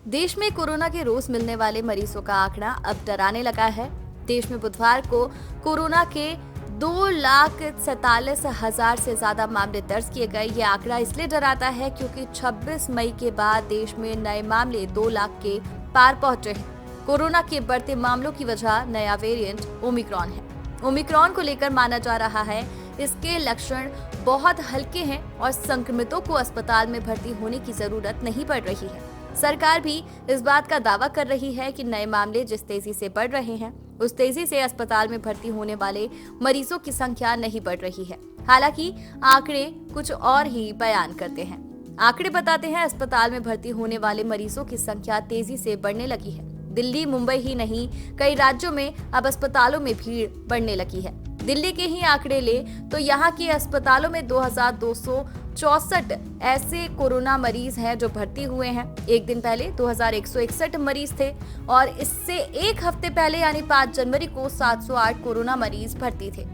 देश में कोरोना के रोज मिलने वाले मरीजों का आंकड़ा अब डराने लगा है। देश में बुधवार को कोरोना के 2,47,000 से ज्यादा मामले दर्ज किए गए। ये आंकड़ा इसलिए डराता है क्योंकि 26 मई के बाद देश में नए मामले 2 लाख के पार पहुंचे हैं। कोरोना के बढ़ते मामलों की वजह नया वेरिएंट ओमिक्रॉन है। ओमिक्रॉन को लेकर माना जा रहा है इसके लक्षण बहुत हल्के हैं और संक्रमितों को अस्पताल में भर्ती होने की जरूरत नहीं पड़ रही है। सरकार भी इस बात का दावा कर रही है कि नए मामले जिस तेजी से बढ़ रहे हैं उस तेजी से अस्पताल में भर्ती होने वाले मरीजों की संख्या नहीं बढ़ रही है। हालांकि आंकड़े कुछ और ही बयान करते हैं। आंकड़े बताते हैं अस्पताल में भर्ती होने वाले मरीजों की संख्या तेजी से बढ़ने लगी है। दिल्ली, मुंबई ही नहीं कई राज्यों में अब अस्पतालों में भीड़ बढ़ने लगी है। दिल्ली के ही आंकड़े ले तो यहाँ के अस्पतालों में 2,264 ऐसे कोरोना मरीज हैं जो भर्ती हुए हैं। एक दिन पहले 2,161 मरीज थे और इससे एक हफ्ते पहले यानी 5 जनवरी को 708 कोरोना मरीज भर्ती थे।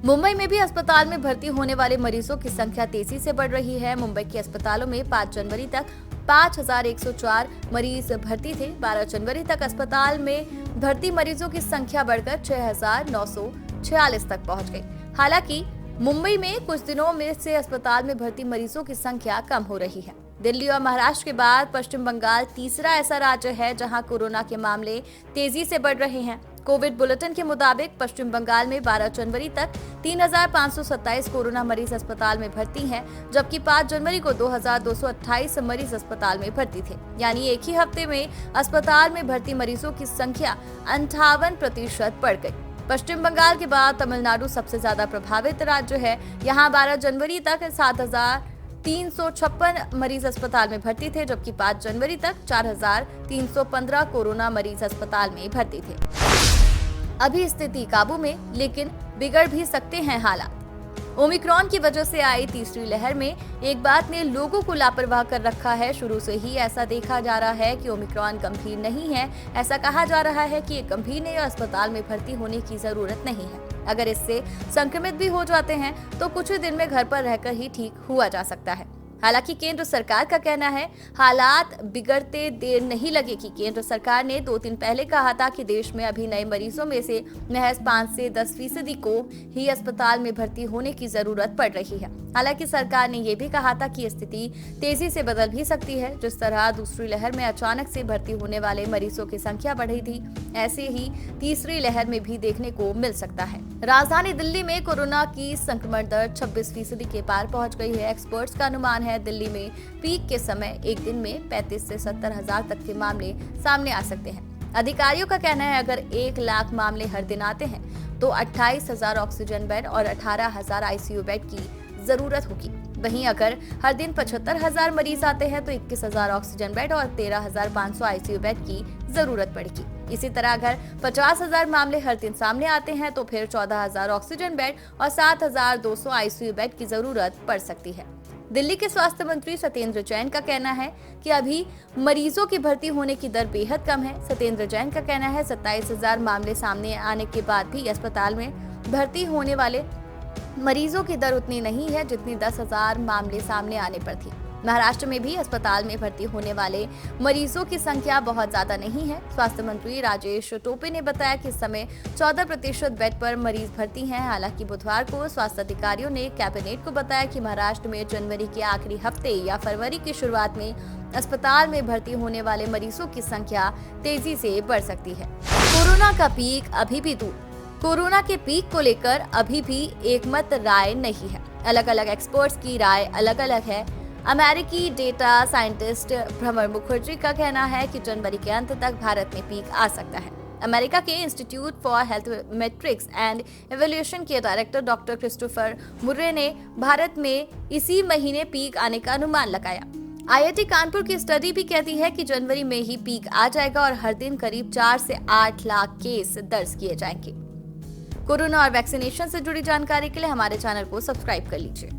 मुंबई में भी अस्पताल में भर्ती होने वाले मरीजों की संख्या तेजी से बढ़ रही है। मुंबई के अस्पतालों में 5 जनवरी तक 5,104 मरीज भर्ती थे। 12 जनवरी तक अस्पताल में भर्ती मरीजों की संख्या बढ़कर 6,946 तक पहुंच गई। हालांकि मुंबई में कुछ दिनों में से अस्पताल में भर्ती मरीजों की संख्या कम हो रही है। दिल्ली और महाराष्ट्र के बाद पश्चिम बंगाल तीसरा ऐसा राज्य है जहां कोरोना के मामले तेजी से बढ़ रहे हैं। कोविड बुलेटिन के मुताबिक पश्चिम बंगाल में 12 जनवरी तक 3,527 कोरोना मरीज अस्पताल में भर्ती हैं, जबकि 5 जनवरी को 2,228 मरीज अस्पताल में भर्ती थे। यानी एक ही हफ्ते में अस्पताल में भर्ती मरीजों की संख्या 58% बढ़ गई। पश्चिम बंगाल के बाद तमिलनाडु सबसे ज्यादा प्रभावित राज्य है। यहाँ 12 जनवरी तक 7,356 मरीज अस्पताल में भर्ती थे, जबकि 5 जनवरी तक 4,315 कोरोना मरीज अस्पताल में भर्ती थे। अभी स्थिति काबू में, लेकिन बिगड़ भी सकते हैं हालात। ओमिक्रॉन की वजह से आई तीसरी लहर में एक बात ने लोगों को लापरवाह कर रखा है। शुरू से ही ऐसा देखा जा रहा है कि ओमिक्रॉन गंभीर नहीं है। ऐसा कहा जा रहा है कि ये गंभीर नहीं और अस्पताल में भर्ती होने की जरूरत नहीं है। अगर इससे संक्रमित भी हो जाते हैं तो कुछ ही दिन में घर पर रहकर ही ठीक हुआ जा सकता है। हालांकि केंद्र सरकार का कहना है हालात बिगड़ते देर नहीं लगेगी। केंद्र सरकार ने 2 दिन पहले कहा था कि देश में अभी नए मरीजों में से महज 5 से 10% को ही अस्पताल में भर्ती होने की जरूरत पड़ रही है। हालांकि सरकार ने यह भी कहा था कि स्थिति तेजी से बदल भी सकती है। जिस तरह दूसरी लहर में अचानक से भर्ती होने वाले मरीजों की संख्या बढ़ी थी, ऐसे ही तीसरी लहर में भी देखने को मिल सकता है। राजधानी दिल्ली में कोरोना की संक्रमण दर 26% के पार पहुंच गई है। एक्सपर्ट्स का अनुमान है दिल्ली में पीक के समय एक दिन में 35 से 70 हजार तक के मामले सामने आ सकते हैं। अधिकारियों का कहना है अगर 1 लाख मामले हर दिन आते हैं तो 28,000 ऑक्सीजन बेड और 18,000 आईसीयू बेड की जरूरत होगी। वहीं अगर हर दिन 75,000 मरीज आते हैं तो 21,000 ऑक्सीजन बेड और 13,500 आईसीयू बेड की जरूरत पड़ेगी। इसी तरह अगर 50,000 मामले हर दिन सामने आते हैं तो फिर 14,000 ऑक्सीजन बेड और 7,200 आईसीयू बेड की जरूरत पड़ सकती है। दिल्ली के स्वास्थ्य मंत्री सत्येंद्र जैन का कहना है कि अभी मरीजों की भर्ती होने की दर बेहद कम है। सत्येंद्र जैन का कहना है 27,000 मामले सामने आने के बाद भी अस्पताल में भर्ती होने वाले मरीजों की दर उतनी नहीं है जितनी 10,000 मामले सामने आने पर थी। महाराष्ट्र में भी अस्पताल में भर्ती होने वाले मरीजों की संख्या बहुत ज्यादा नहीं है। स्वास्थ्य मंत्री राजेश टोपे ने बताया कि इस समय 14% बेड पर मरीज भर्ती हैं। हालांकि बुधवार को स्वास्थ्य अधिकारियों ने कैबिनेट को बताया कि महाराष्ट्र में जनवरी के आखिरी हफ्ते या फरवरी की शुरुआत में अस्पताल में भर्ती होने वाले मरीजों की संख्या तेजी से बढ़ सकती है। कोरोना का पीक अभी भी दूर। कोरोना के पीक को लेकर अभी भी एकमत राय नहीं है। अलग अलग एक्सपर्ट्स की राय अलग अलग है। अमेरिकी डेटा साइंटिस्ट भ्रमर मुखर्जी का कहना है कि जनवरी के अंत तक भारत में पीक आ सकता है। अमेरिका के institute for health matrix and evolution के डायरेक्टर डॉक्टर क्रिस्टोफर मुर्रे ने भारत में इसी महीने पीक आने का अनुमान लगाया। आईआईटी कानपुर की स्टडी भी कहती है कि जनवरी में ही पीक आ जाएगा और हर दिन करीब 4 से 8 लाख केस दर्ज किए जाएंगे। कोरोना और वैक्सीनेशन से जुड़ी जानकारी के लिए हमारे चैनल को सब्सक्राइब कर लीजिए।